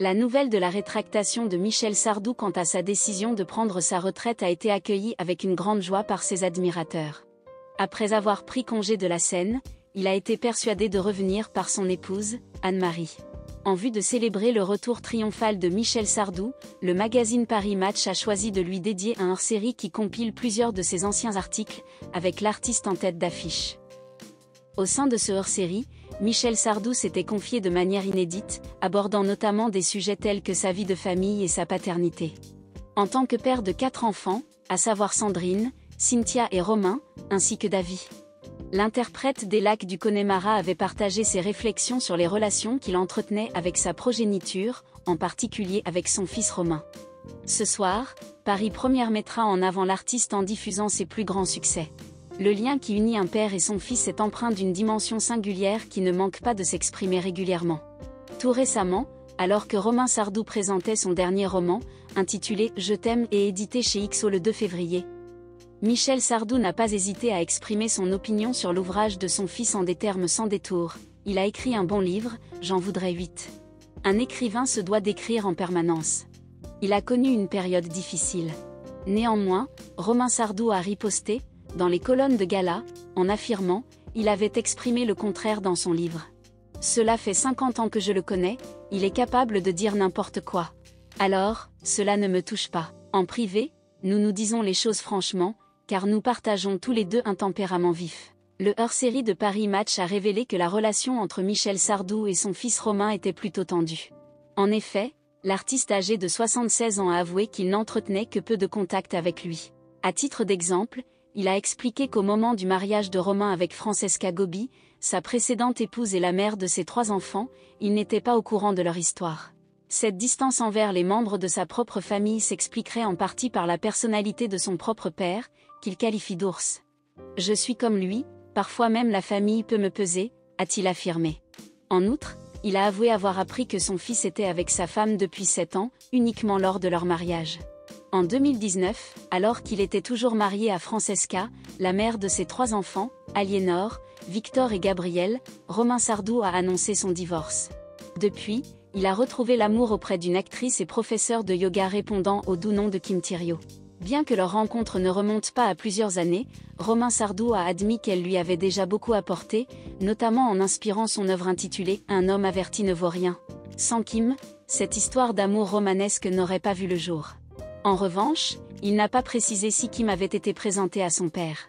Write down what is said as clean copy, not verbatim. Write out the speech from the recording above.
La nouvelle de la rétractation de Michel Sardou quant à sa décision de prendre sa retraite a été accueillie avec une grande joie par ses admirateurs. Après avoir pris congé de la scène, il a été persuadé de revenir par son épouse, Anne-Marie. En vue de célébrer le retour triomphal de Michel Sardou, le magazine Paris Match a choisi de lui dédier un hors-série qui compile plusieurs de ses anciens articles, avec l'artiste en tête d'affiche. Au sein de ce hors-série, Michel Sardou s'était confié de manière inédite, abordant notamment des sujets tels que sa vie de famille et sa paternité. En tant que père de 4 enfants, à savoir Sandrine, Cynthia et Romain, ainsi que Davy. L'interprète des Lacs du Connemara avait partagé ses réflexions sur les relations qu'il entretenait avec sa progéniture, en particulier avec son fils Romain. Ce soir, Paris Première mettra en avant l'artiste en diffusant ses plus grands succès. Le lien qui unit un père et son fils est empreint d'une dimension singulière qui ne manque pas de s'exprimer régulièrement. Tout récemment, alors que Romain Sardou présentait son dernier roman, intitulé « Je t'aime » et édité chez XO le 2 février, Michel Sardou n'a pas hésité à exprimer son opinion sur l'ouvrage de son fils en des termes sans détour. Il a écrit un bon livre, j'en voudrais 8. Un écrivain se doit d'écrire en permanence. Il a connu une période difficile. Néanmoins, Romain Sardou a riposté, dans les colonnes de Gala, en affirmant « Il avait exprimé le contraire dans son livre. Cela fait 50 ans que je le connais, il est capable de dire n'importe quoi. Alors, cela ne me touche pas. En privé, nous nous disons les choses franchement, car nous partageons tous les deux un tempérament vif. » Le hors-série de Paris Match a révélé que la relation entre Michel Sardou et son fils Romain était plutôt tendue. En effet, l'artiste âgé de 76 ans a avoué qu'il n'entretenait que peu de contact avec lui. À titre d'exemple, il a expliqué qu'au moment du mariage de Romain avec Francesca Gobi, sa précédente épouse et la mère de ses 3 enfants, il n'était pas au courant de leur histoire. Cette distance envers les membres de sa propre famille s'expliquerait en partie par la personnalité de son propre père, qu'il qualifie d'ours. « Je suis comme lui, parfois même la famille peut me peser », a-t-il affirmé. En outre, il a avoué avoir appris que son fils était avec sa femme depuis 7 ans, uniquement lors de leur mariage. En 2019, alors qu'il était toujours marié à Francesca, la mère de ses 3 enfants, Aliénor, Victor et Gabriel, Romain Sardou a annoncé son divorce. Depuis, il a retrouvé l'amour auprès d'une actrice et professeure de yoga répondant au doux nom de Kim Thiriot. Bien que leur rencontre ne remonte pas à plusieurs années, Romain Sardou a admis qu'elle lui avait déjà beaucoup apporté, notamment en inspirant son œuvre intitulée « Un homme averti ne vaut rien ». Sans Kim, cette histoire d'amour romanesque n'aurait pas vu le jour. En revanche, il n'a pas précisé si Kim avait été présenté à son père.